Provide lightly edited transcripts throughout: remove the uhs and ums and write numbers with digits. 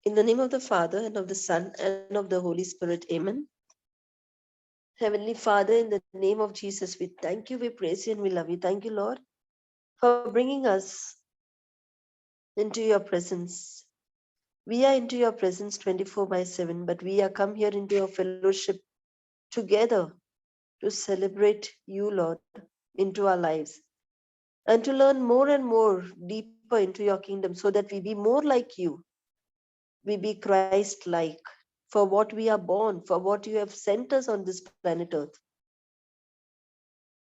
In the name of the Father, and of the Son, and of the Holy Spirit. Amen. Heavenly Father, in the name of Jesus, we thank you, we praise you, and we love you. Thank you, Lord, for bringing us into your presence. We are into your presence 24/7, but we are come here into your fellowship together to celebrate you, Lord, into our lives and to learn more and more deeper into your kingdom so that we be more like you. We be Christ like for what we are born, for what you have sent us on this planet Earth.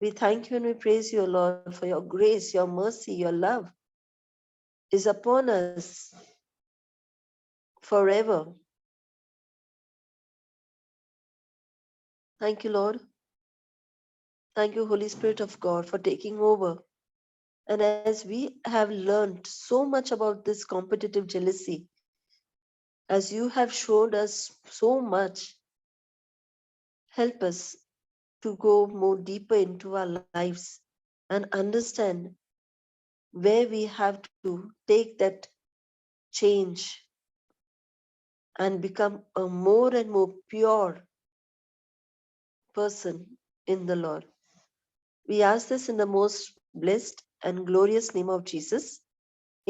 We thank you and we praise you, Lord, for your grace, your mercy, your love is upon us forever. Thank you, Lord. Thank you, Holy Spirit of God, for taking over. And as we have learned so much about this competitive jealousy, as you have showed us so much, help us to go more deeper into our lives and understand where we have to take that change and become a more and more pure person in the Lord. We ask this in the most blessed and glorious name of Jesus.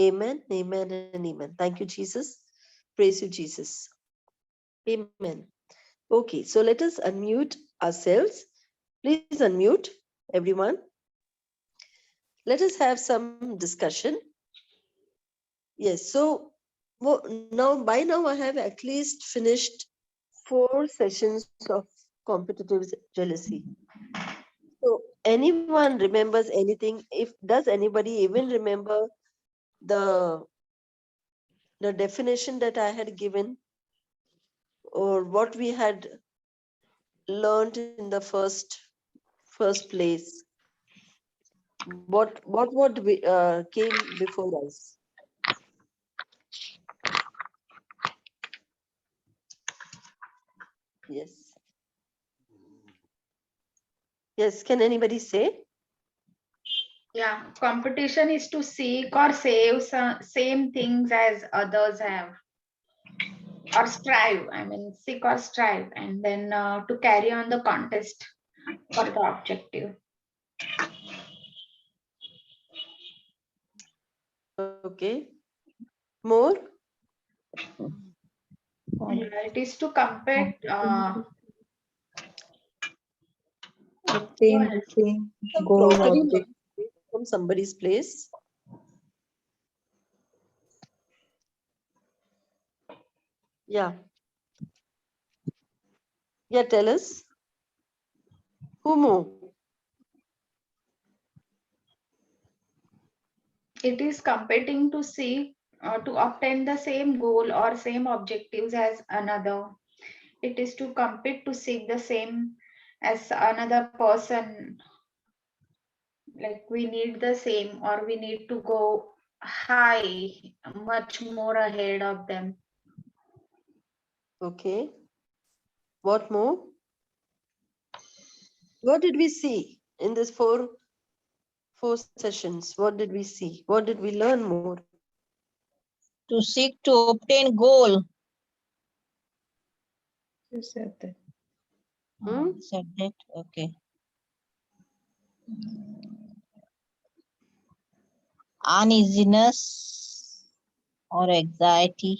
Amen, amen, and amen. Thank you, Jesus. Praise you, Jesus. Amen. Okay, so let us unmute ourselves. Please unmute, everyone. Let us have some discussion. Yes, so by now I have at least finished 4 sessions of competitive jealousy. So anyone remembers anything? Does anybody even remember the definition that I had given, or what we had learned in the first place? What came before us? Yes. Yes, can anybody say? Yeah, competition is to seek or save same things as others have, or strive. I mean, seek or strive, and then to carry on the contest for the objective. Okay. More? Yeah, it is to compete. Obtain the same Some goal property object. from somebody's place. Yeah. Yeah, tell us. Who more? It is competing to seek to obtain the same goal or same objectives as another. It is to compete to seek the same as another person. Like we need the same, or we need to go high, much more ahead of them. Okay. What more? What did we see in this four sessions? What did we see? What did we learn more? To seek to obtain goal. You said that. Said that. Okay. Uneasiness or anxiety.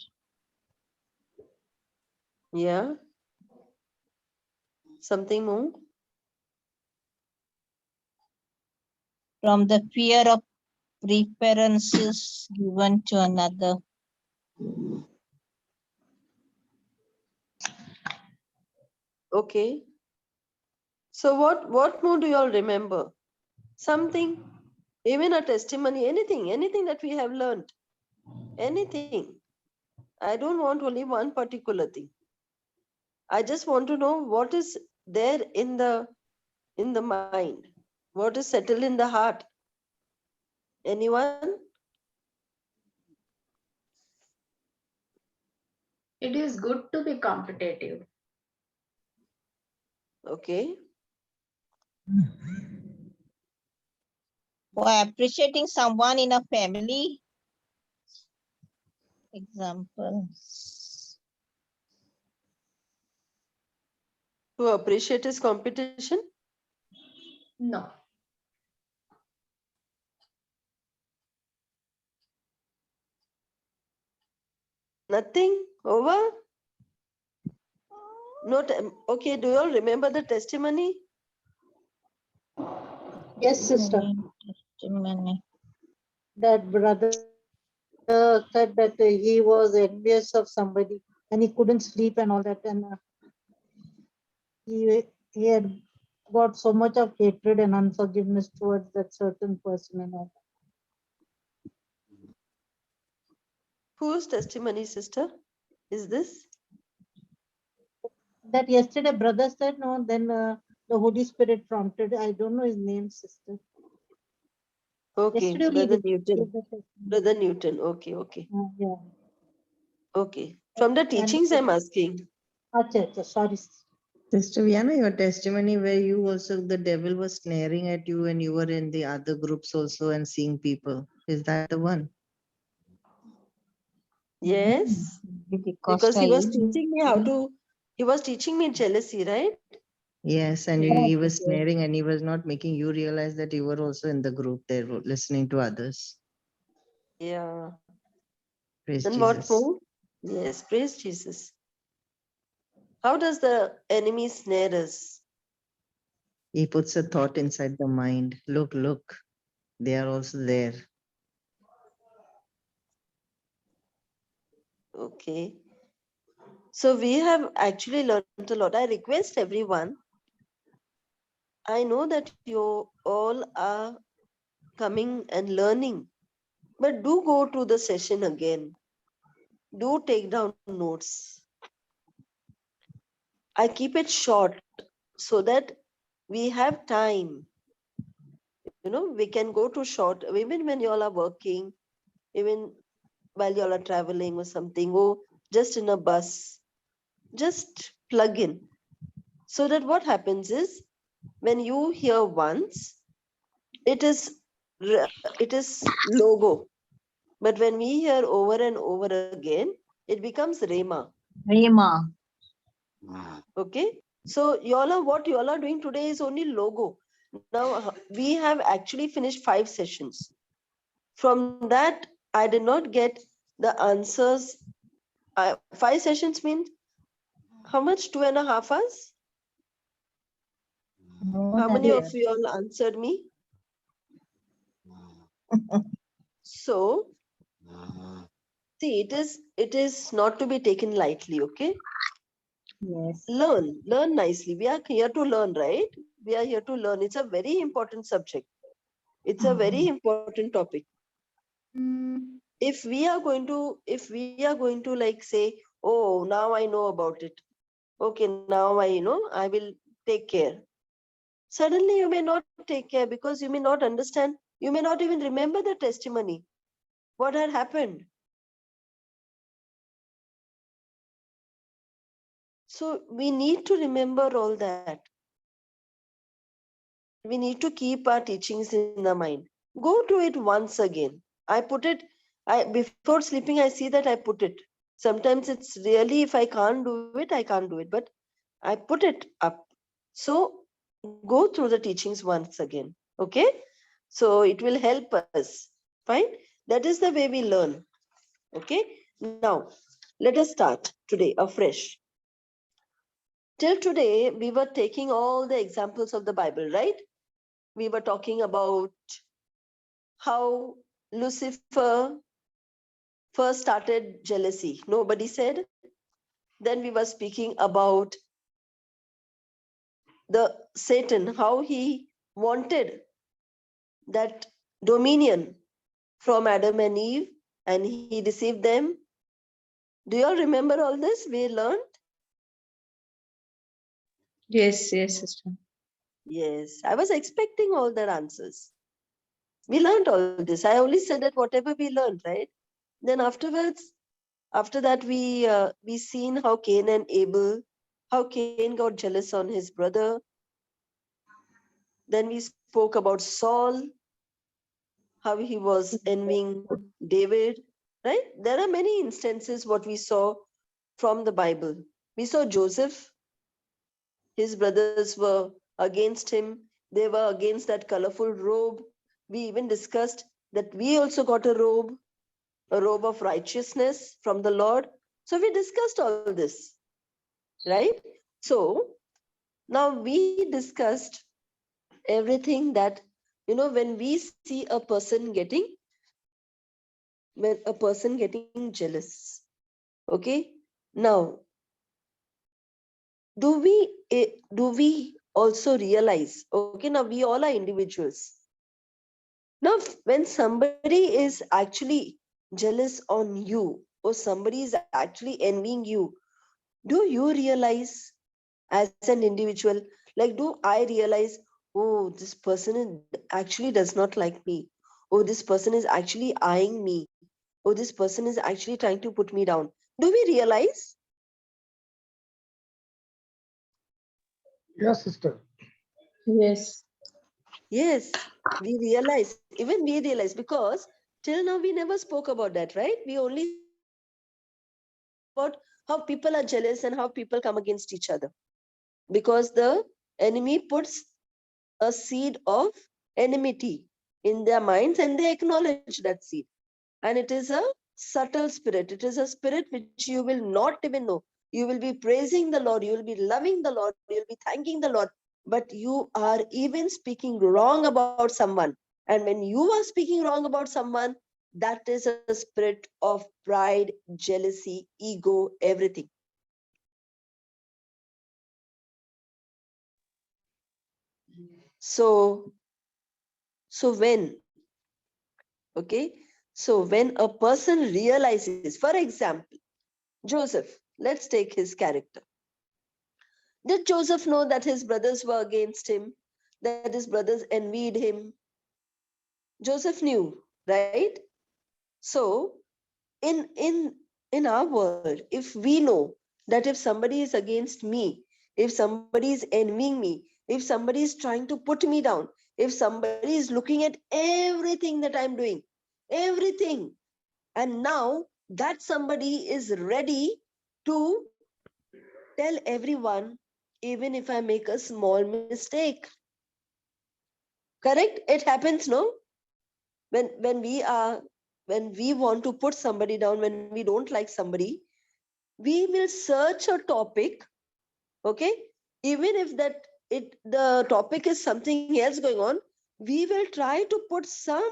Yeah. Something more? From the fear of preferences given to another. Okay. So what more do you all remember? Something, even a testimony, anything that we have learned. Anything. I don't want only one particular thing. I just want to know what is there in the mind. What is settled in the heart? Anyone? It is good to be competitive. Okay. For appreciating someone in a family. Examples. To appreciate his competition? No. Nothing? Over? Not okay. Do you all remember the testimony? Yes, sister. Testimony. That brother said that he was envious of somebody and he couldn't sleep and all that. And he had got so much of hatred and unforgiveness towards that certain person and all. Whose testimony, sister, is this? That yesterday brother said no, then the Holy Spirit prompted. I don't know his name, sister. Okay, Yesterday only Brother he gave Newton. the testimony. Brother Newton. Okay, okay, Yeah. okay. From the teachings, I'm asking. Acha, sorry. Sister Viana, your testimony where you also, the devil was snaring at you and you were in the other groups also and seeing people. Is that the one? Yes, because he was teaching me how to. He was teaching me jealousy, right? Yes, and Yes, he was yes. snaring and he was not making you realize that you were also in the group there listening to others. Yeah. Praise Then what Jesus. more? Yes, praise Jesus. How does the enemy snare us? He puts a thought inside the mind. Look, look, they are also there. Okay. So we have actually learned a lot. I request everyone. I know that you all are coming and learning, but do go to the session again. Do take down notes. I keep it short so that we have time. You know, we can go to short, even when you all are working, even while you all are traveling or something, or just in a bus, just plug in. So that what happens is, when you hear once, it is logo. But when we hear over and over again, it becomes Rema. Rema. Okay. So what you all are doing today is only logo. Now we have actually finished 5 sessions. From that, I did not get the answers. 5 sessions means how much? 2.5 hours? More How than many of that. you all answered me? So see, it is not to be taken lightly, okay? Yes. Learn nicely. We are here to learn, right? We are here to learn. It's a very important subject. It's a very important topic. If we are going to like say, oh, now I know about it. Okay, now I will take care. Suddenly you may not take care because you may not understand. You may not even remember the testimony. What had happened? So we need to remember all that. We need to keep our teachings in our mind. Go to it once again. I put it, before sleeping, I see that I put it. Sometimes it's really, if I can't do it, I can't do it, but I put it up. So go through the teachings once again. Okay. So it will help us. Fine. That is the way we learn. Okay. Now let us start today afresh. Till today, we were taking all the examples of the Bible, right? We were talking about how Lucifer first started jealousy. Nobody said. Then we were speaking about the Satan, how he wanted that dominion from Adam and Eve, and he deceived them. Do you all remember all this we learned? Yes, yes, sister. Yes, I was expecting all their answers. We learned all this. I only said that whatever we learned, right? Then afterwards, after that, we seen how Cain and Abel, how Cain got jealous on his brother. Then we spoke about Saul, how he was envying David, right? There are many instances what we saw from the Bible. We saw Joseph, his brothers were against him. They were against that colorful robe. We even discussed that we also got a robe of righteousness from the Lord. So we discussed all this, right? So now we discussed everything that, when we see a person getting jealous. Okay. Now, do we also realize, okay, now we all are individuals. Now, when somebody is actually jealous on you, or somebody is actually envying you, do you realize as an individual, like, do I realize, oh, this person actually does not like me, oh, this person is actually eyeing me, oh, this person is actually trying to put me down? Do we realize? Yes, sister. Yes. Yes, we realize, even we realize, because till now we never spoke about that, right? We only about how people are jealous and how people come against each other, because the enemy puts a seed of enmity in their minds and they acknowledge that seed. And it is a subtle spirit. It is a spirit which you will not even know. You will be praising the Lord, you will be loving the Lord, you will be thanking the Lord, but you are even speaking wrong about someone. And when you are speaking wrong about someone, that is a spirit of pride, jealousy, ego, everything. So when, okay, so when a person realizes, for example, Joseph, let's take his character. Did Joseph know that his brothers were against him, that his brothers envied him? Joseph knew, right? So in our world, if we know that if somebody is against me, if somebody is envying me, if somebody is trying to put me down, if somebody is looking at everything that I'm doing, everything, and now that somebody is ready to tell everyone, even if I make a small mistake. Correct? It happens, no? When we want to put somebody down, when we don't like somebody, we will search a topic, okay? Even if the topic is something else going on, we will try to put some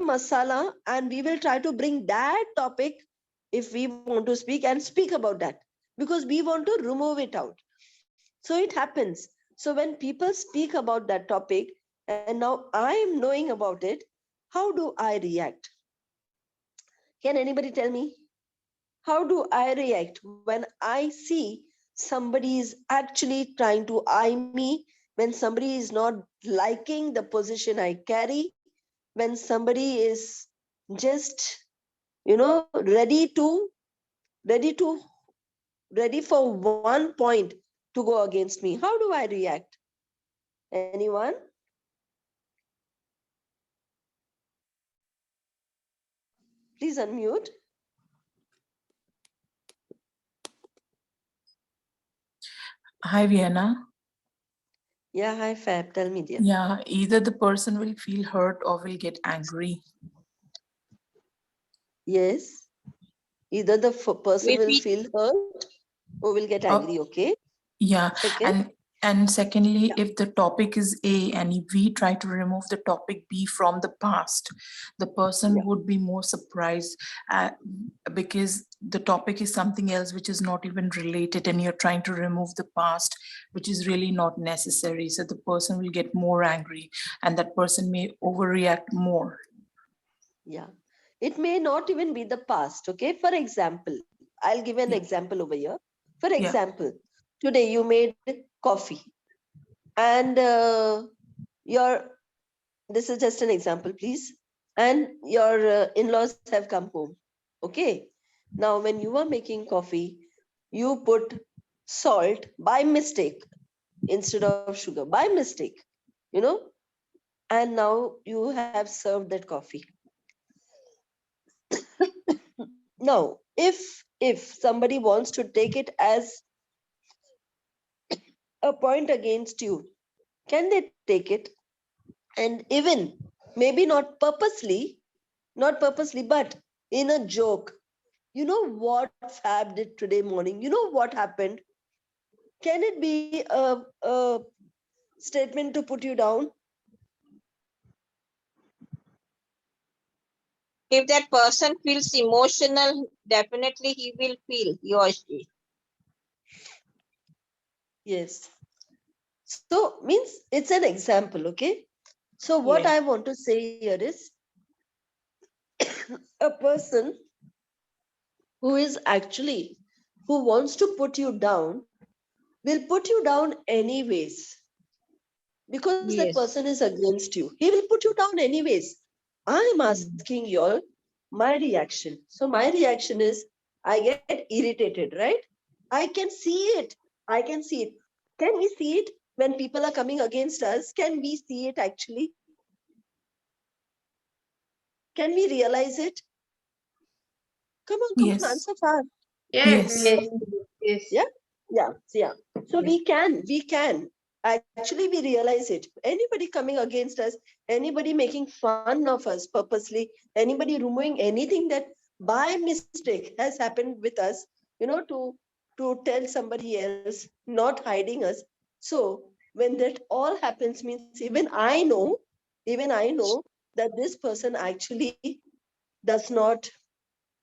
masala and we will try to bring that topic if we want to speak and speak about that, because we want to remove it out. So it happens. So when people speak about that topic and now I am knowing about it, how do I react? Can anybody tell me? How do I react when I see somebody is actually trying to eye me, when somebody is not liking the position I carry, when somebody is just, ready for one point to go against me? How do I react? Anyone? Please unmute. Hi, Vienna. Yeah, hi Fab. Tell me, dear. Yeah, either the person will feel hurt or will get angry. Yes. Either the person will Repeat. feel hurt or will get angry, okay? Yeah, Second? and secondly, if the topic is A and if we try to remove the topic B from the past, the person Yeah. would be more surprised because the topic is something else which is not even related, and you're trying to remove the past, which is really not necessary. So the person will get more angry and that person may overreact more. Yeah. It may not even be the past, okay? For example, I'll give an Yeah. example over here. For Yeah. example, today you made coffee and this is just an example, please. And your in-laws have come home, okay? Now, when you were making coffee, you put salt by mistake instead of sugar, by mistake, and now you have served that coffee. Now, if somebody wants to take it as a point against you, can they take it? And even maybe not purposely, but in a joke. You know what Fab did today morning? You know what happened? Can it be a statement to put you down? If that person feels emotional, definitely he will feel, he or she. Yes. So means it's an example, okay? So what Yes. I want to say here is a person who is actually who wants to put you down will put you down anyways because that Yes. person is against you. He will put you down anyways. I'm Mm. asking you all my reaction. So my reaction is I get irritated, right? I can see it. I can see it. Can we see it when people are coming against us? Can we see it actually? Can we realize it? Come on, Yes. answer fast. Yes. Yes. Yes. Yeah. So we can. Actually, we realize it. Anybody coming against us, anybody making fun of us purposely, anybody removing anything that by mistake has happened with us, to tell somebody else, not hiding us. So when that all happens, means even I know that this person actually does not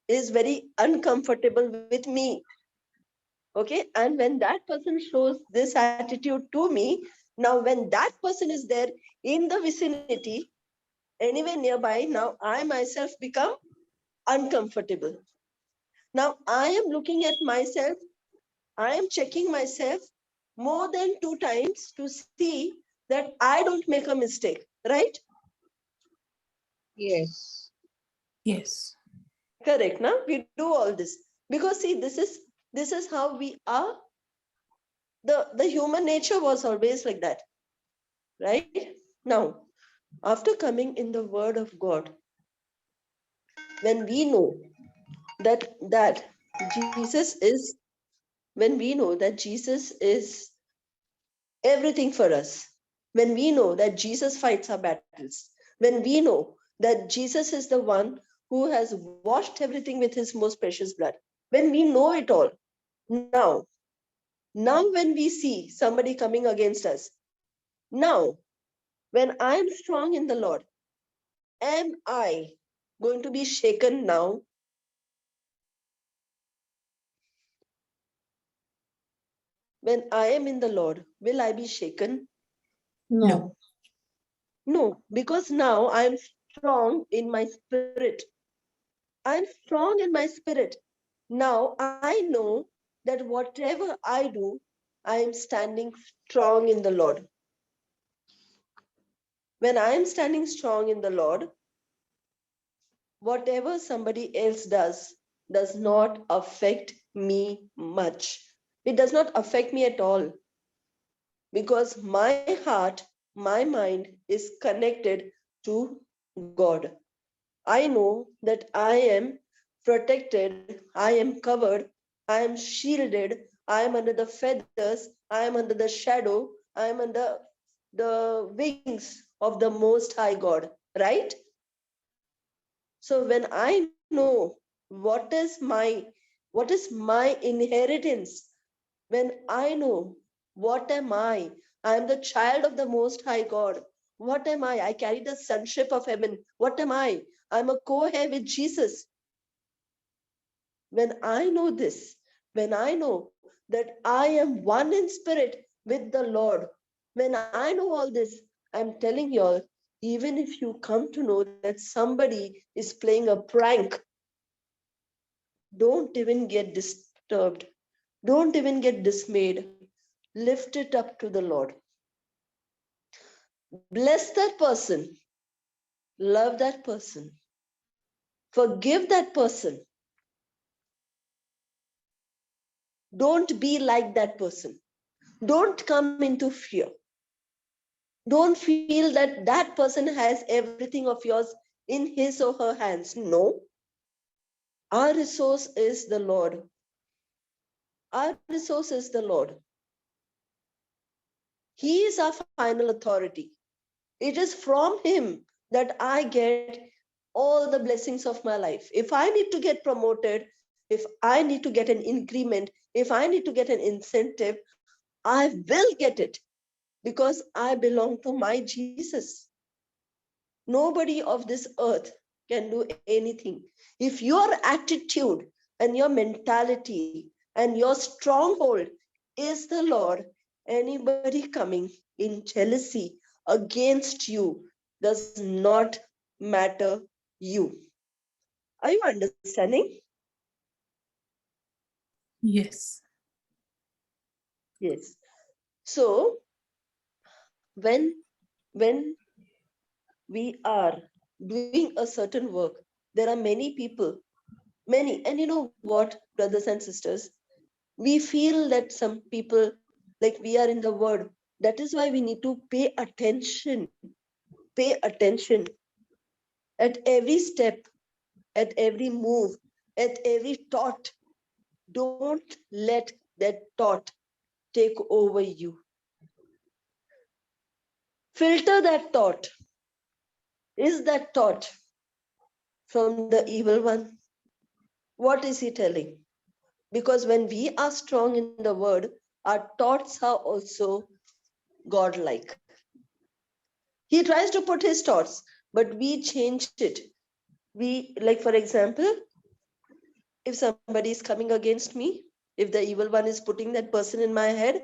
is very uncomfortable with me. Okay, and when that person shows this attitude to me, now when that person is there in the vicinity, anywhere nearby, now I myself become uncomfortable. Now I am looking at myself, I am checking myself more than 2 times to see that I don't make a mistake, right? Yes. Yes. Correct. Now we do all this because see, this is how we are. The human nature was always like that, right? Now, after coming in the word of God, when we know that Jesus is, when we know that Jesus is everything for us, when we know that Jesus fights our battles, when we know that Jesus is the one who has washed everything with his most precious blood, when we know it all, now, when we see somebody coming against us, now, when I am strong in the Lord, am I going to be shaken now? When I am in the Lord, will I be shaken? No. No, because now I am strong in my spirit. I am strong in my spirit. Now I know that whatever I do, I am standing strong in the Lord. When I am standing strong in the Lord, whatever somebody else does not affect me much. It does not affect me at all because my heart, my mind is connected to God. I know that I am protected, I am covered, I am shielded, I am under the feathers, I am under the shadow, I am under the wings of the Most High God, right? So when I know what is my inheritance, when I know what am I am the child of the Most High God. What am I? I carry the sonship of heaven. What am I? I'm a co-heir with Jesus. When I know this, when I know that I am one in spirit with the Lord, when I know all this, I'm telling you all, even if you come to know that somebody is playing a prank, don't even get disturbed. Don't even get dismayed. Lift it up to the Lord. Bless that person. Love that person. Forgive that person. Don't be like that person. Don't come into fear. Don't feel that that person has everything of yours in his or her hands. No. Our resource is the Lord. Our resource is the Lord. He is our final authority. It is from Him that I get all the blessings of my life. If I need to get promoted, if I need to get an increment, if I need to get an incentive, I will get it because I belong to my Jesus. Nobody of this earth can do anything. If your attitude and your mentality and your stronghold is the Lord, anybody coming in jealousy against you does not matter you. Are you understanding? Yes. Yes. So when we are doing a certain work, there are many people, many, and you know what, brothers and sisters, we feel that some people, like we are in the word. That is why we need to pay attention. Pay attention at every step, at every move, at every thought. Don't let that thought take over you. Filter that thought. Is that thought from the evil one? What is he telling? Because when we are strong in the word, our thoughts are also godlike. He tries to put his thoughts, but we change it. We, like, for example, if somebody is coming against me, if the evil one is putting that person in my head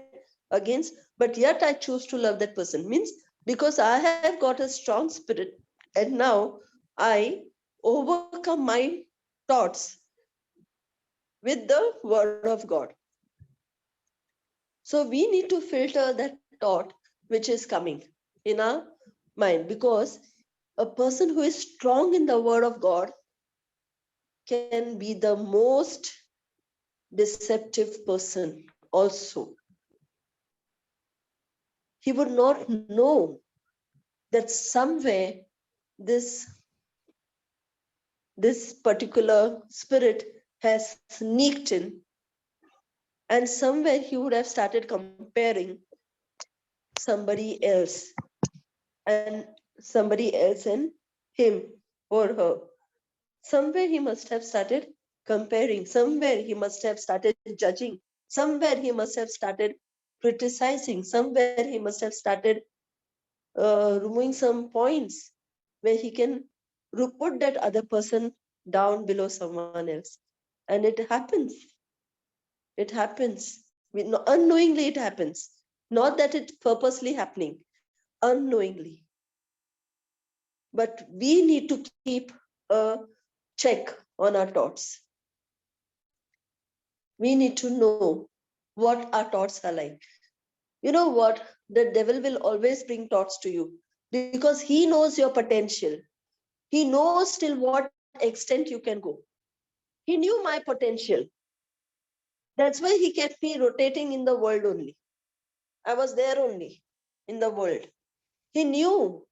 against, but yet I choose to love that person, means because I have got a strong spirit and now I overcome my thoughts with the word of God. So we need to filter that thought which is coming in our mind, because a person who is strong in the word of God can be the most deceptive person also. He would not know that somewhere this particular spirit has sneaked in, and somewhere he would have started comparing somebody else and somebody else and him or her. Somewhere he must have started comparing, somewhere he must have started judging, somewhere he must have started criticizing, somewhere he must have started removing some points where he can put that other person down below someone else. And it happens. It happens. Unknowingly, it happens. Not that it's purposely happening, unknowingly. But we need to keep a check on our thoughts. We need to know what our thoughts are like. You know what? The devil will always bring thoughts to you because he knows your potential. He knows till what extent you can go. He knew my potential. That's why he kept me rotating in the world only. I was there only in the world. He knew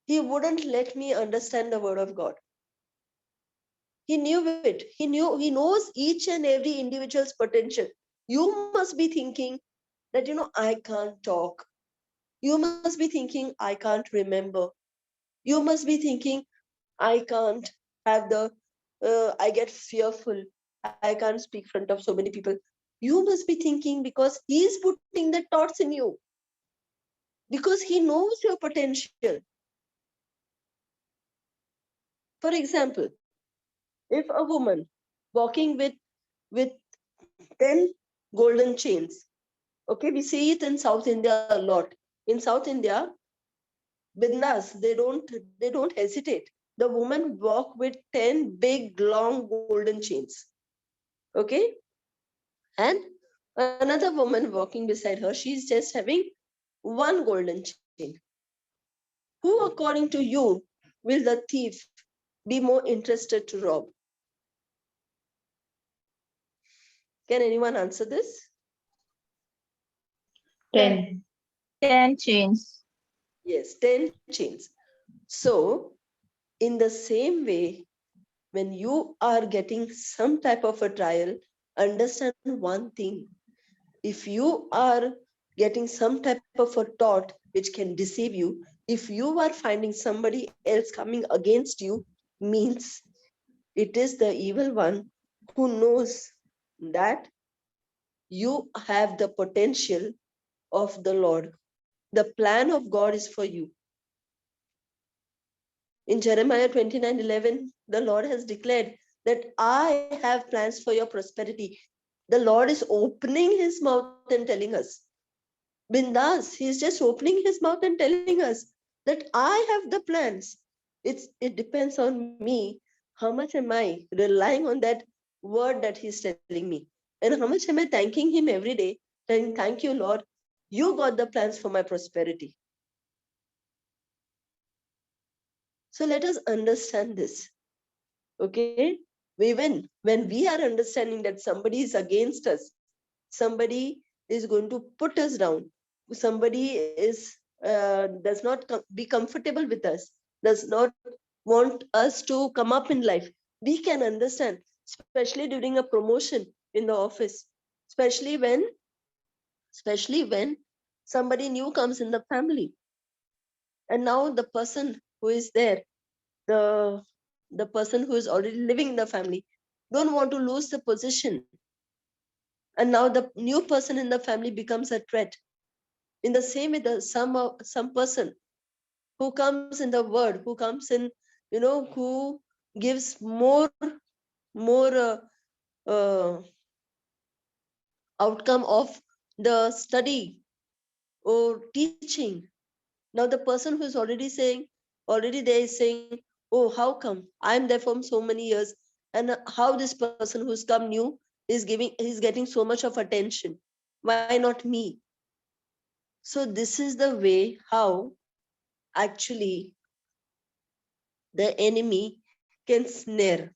he wouldn't let me understand the word of God. He knew it. He knows each and every individual's potential. You must be thinking that, I can't talk. You must be thinking, I can't remember. You must be thinking, I can't have I get fearful. I can't speak in front of so many people. You must be thinking because he's putting the thoughts in you. Because he knows your potential. For example, if a woman walking with 10 golden chains, okay, we see it in South India a lot. In South India, bindas, they don't hesitate. The woman walk with 10 big long golden chains. Okay, and another woman walking beside her, she's just having one golden chain. Who, according to you, will the thief be more interested to rob? Can anyone answer this? 10. 10 chains. Yes, 10 chains. So in the same way, when you are getting some type of a trial, understand one thing. If you are getting some type of a thought which can deceive you, if you are finding somebody else coming against you, means it is the evil one who knows that you have the potential of the Lord. The plan of God is for you. In Jeremiah 29:11, the Lord has declared that I have plans for your prosperity. The Lord is opening his mouth and telling us, Bindas, he's just opening his mouth and telling us that I have the plans. It depends on me. How much am I relying on that word that he's telling me? And how much am I thanking him every day? Saying, thank you, Lord. You got the plans for my prosperity. So let us understand this. Okay? Even when we are understanding that somebody is against us, somebody is going to put us down, somebody is does not be comfortable with us, does not want us to come up in life, we can understand, especially during a promotion in the office, especially when somebody new comes in the family, and now the person who is there, the person who is already living in the family, don't want to lose the position, and now the new person in the family becomes a threat. In the same way, some person who comes in the word, who comes in, who gives more outcome of the study or teaching. Now the person who is already there is saying, oh, how come I'm there for so many years, and how this person who's come new is getting so much of attention? Why not me? So this is the way how actually the enemy can snare.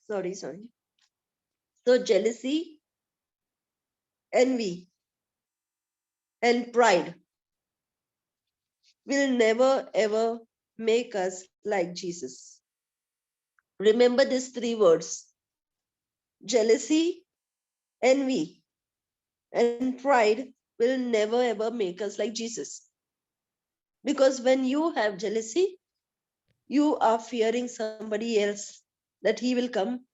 Sorry. So jealousy, envy, and pride will never ever make us like Jesus. Remember these three words: jealousy, envy, and pride will never ever make us like Jesus. Because when you have jealousy, you are fearing somebody else, that he will come,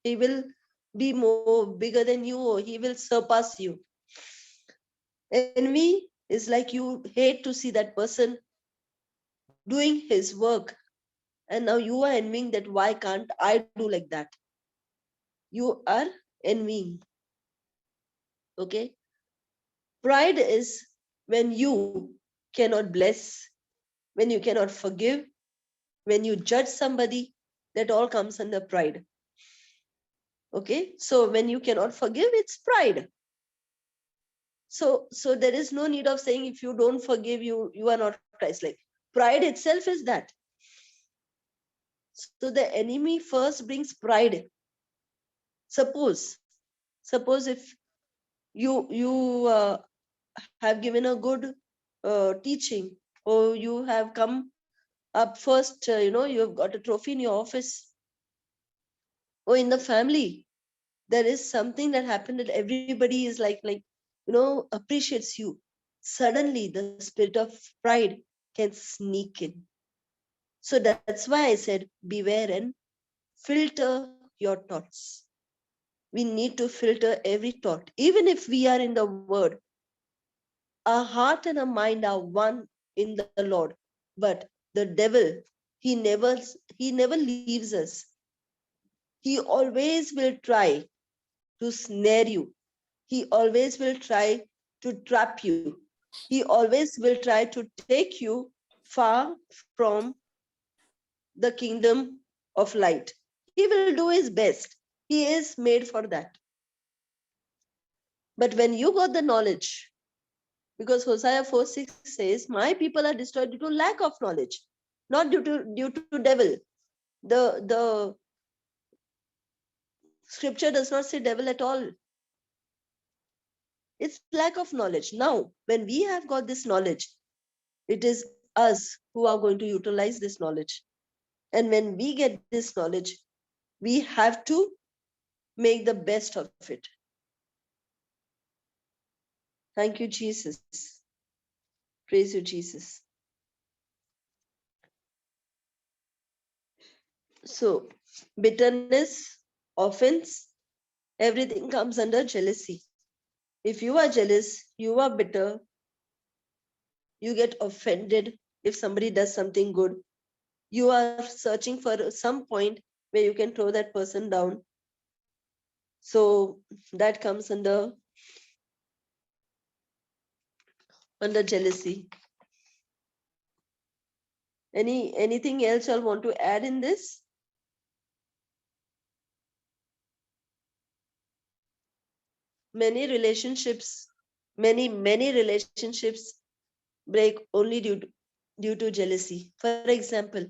he will be more bigger than you, or he will surpass you. Envy is like you hate to see that person doing his work, and now you are envying that why can't I do like that? You are envying. Okay. Pride is when you cannot bless, when you cannot forgive, when you judge somebody, that all comes under pride. Okay. So when you cannot forgive, it's pride. So there is no need of saying if you don't forgive, you are not Christ-like. Pride itself is that. So the enemy first brings pride. Suppose if you have given a good teaching, or you have come up first, you've got a trophy in your office, or in the family, there is something that happened that everybody is like appreciates you. Suddenly the spirit of pride can sneak in. So that's why I said beware and filter your thoughts. We need to filter every thought. Even if we are in the word, our heart and our mind are one in the Lord. But the devil, he never leaves us. He always will try to snare you. He always will try to trap you. He always will try to take you far from the kingdom of light. He will do his best. He is made for that. But when you got the knowledge, because Hosea 4:6 says, my people are destroyed due to lack of knowledge, not due to devil. The scripture does not say devil at all. It's lack of knowledge. Now, when we have got this knowledge, it is us who are going to utilize this knowledge. And when we get this knowledge, we have to make the best of it. Thank you, Jesus. Praise you, Jesus. So, bitterness, offense, everything comes under jealousy. If you are jealous, you are bitter, you get offended if somebody does something good, you are searching for some point where you can throw that person down. So that comes under jealousy. Anything else y'all want to add in this? Many relationships break only due to jealousy. For example,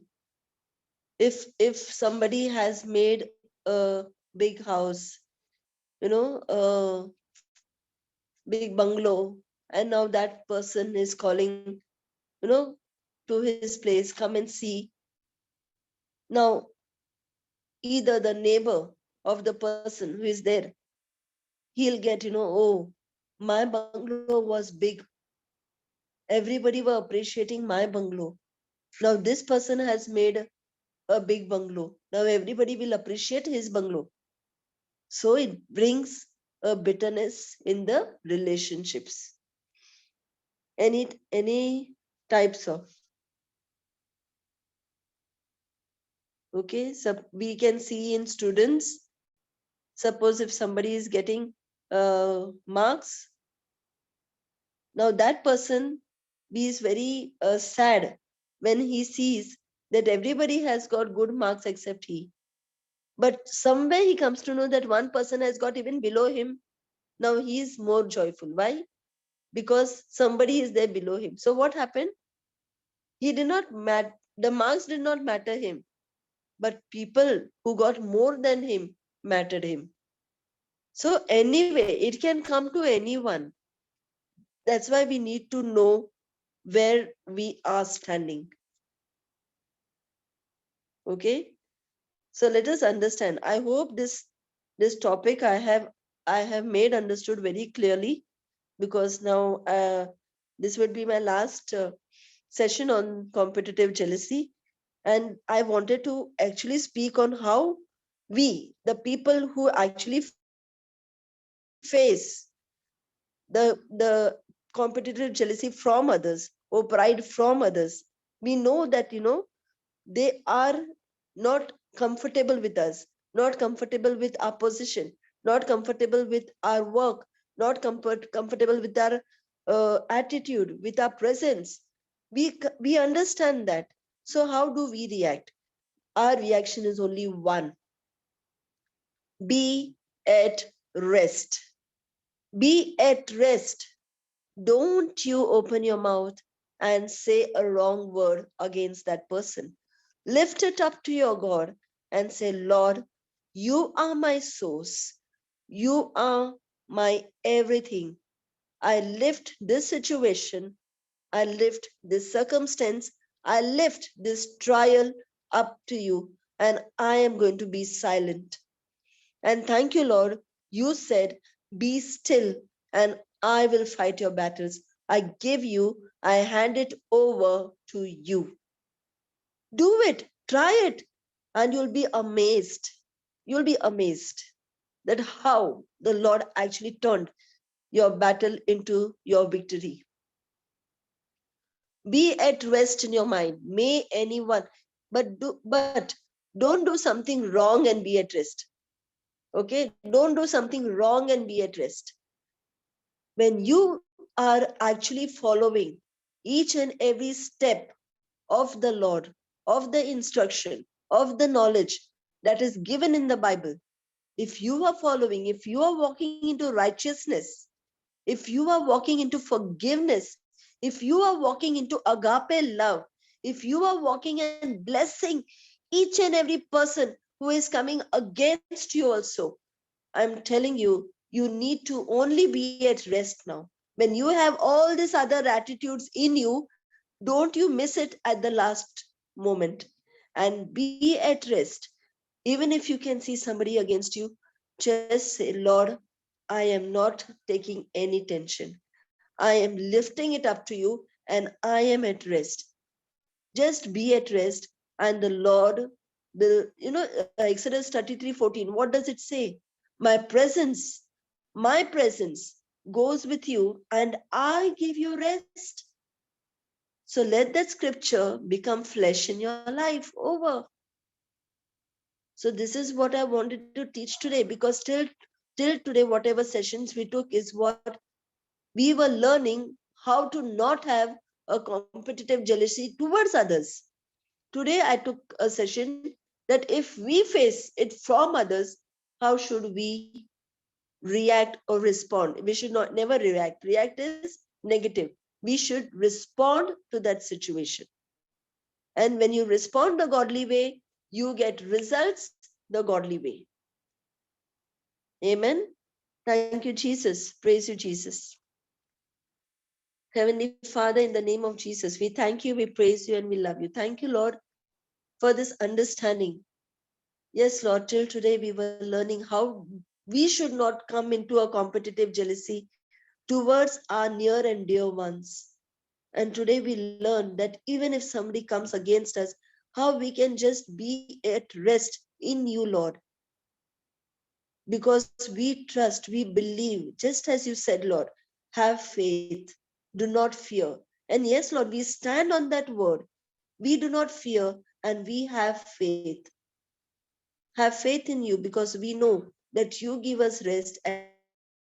if somebody has made a big house, a big bungalow, and now that person is calling, to his place, come and see. Now, either the neighbor of the person who is there, he'll get, oh, my bungalow was big. Everybody were appreciating my bungalow. Now this person has made a big bungalow. Now everybody will appreciate his bungalow. So it brings a bitterness in the relationships. Any types of. Okay, so we can see in students, suppose if somebody is getting marks, now that person is very sad when he sees that everybody has got good marks except he. But somewhere he comes to know that one person has got even below him. Now he is more joyful. Why? Because somebody is there below him. So what happened? He did not matter. The marks did not matter him, but people who got more than him mattered him. So anyway, it can come to anyone. That's why we need to know where we are standing. Okay, so let us understand. I hope this topic I have made understood very clearly, because now this would be my last session on competitive jealousy, and I wanted to actually speak on how we, the people who actually face the competitive jealousy from others or pride from others, we know that they are not comfortable with us, not comfortable with our position, not comfortable with our work, not comfortable with our attitude, with our presence. We understand that. So how do we react? Our reaction is only one: be at rest. Be at rest. Don't you open your mouth and say a wrong word against that person. Lift it up to your God and say, Lord, you are my source. You are my everything. I lift this situation. I lift this circumstance. I lift this trial up to you, and I am going to be silent. And thank you, Lord. You said, be still, and I will fight your battles. I give you, I hand it over to you. Do it, try it, and you'll be amazed. You'll be amazed that how the Lord actually turned your battle into your victory. Be at rest in your mind. May anyone, but don't do something wrong and be at rest. Okay, don't do something wrong and be at rest. When you are actually following each and every step of the Lord, of the instruction, of the knowledge that is given in the Bible, if you are following, if you are walking into righteousness, if you are walking into forgiveness, if you are walking into agape love, if you are walking and blessing each and every person who is coming against you also, I'm telling you, you need to only be at rest now. When you have all these other attitudes in you, Don't you miss it at the last moment, and be at rest. Even if you can see somebody against you, just say, Lord, I am not taking any tension. I am lifting it up to you and I am at rest. Just be at rest, and the Lord will, Exodus 33:14, what does it say? My presence goes with you and I give you rest. So let that scripture become flesh in your life. Over. So this is what I wanted to teach today, because till today, whatever sessions we took is what we were learning, how to not have a competitive jealousy towards others. Today I took a session that if we face it from others, how should we react or respond? We should not never react. React is negative. We should respond to that situation. And when you respond the godly way, you get results the godly way. Amen. Thank you, Jesus. Praise you, Jesus. Heavenly Father, in the name of Jesus, we thank you, we praise you, and we love you. Thank you, Lord, for this understanding. Yes, Lord, till today we were learning how we should not come into a competitive jealousy towards our near and dear ones. And today we learn that even if somebody comes against us, how we can just be at rest in you, Lord. Because we trust, we believe, just as you said, Lord, have faith, do not fear. And yes, Lord, we stand on that word. We do not fear and we have faith. Have faith in you, because we know that you give us rest at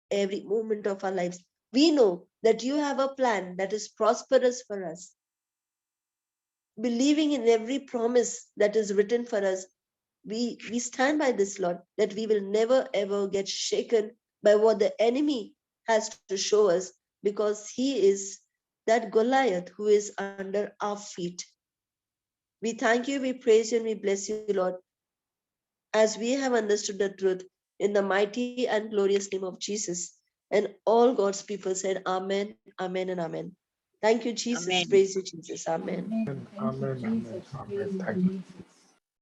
every moment of our lives. We know that you have a plan that is prosperous for us. Believing in every promise that is written for us, we stand by this, Lord, that we will never ever get shaken by what the enemy has to show us, because he is that Goliath who is under our feet. We thank you, we praise you, and we bless you, Lord, as we have understood the truth, in the mighty and glorious name of Jesus. And all God's people said, Amen, Amen, and Amen. Thank you, Jesus. Amen. Praise you, Jesus. Amen. Amen. Amen. Amen. Thank you.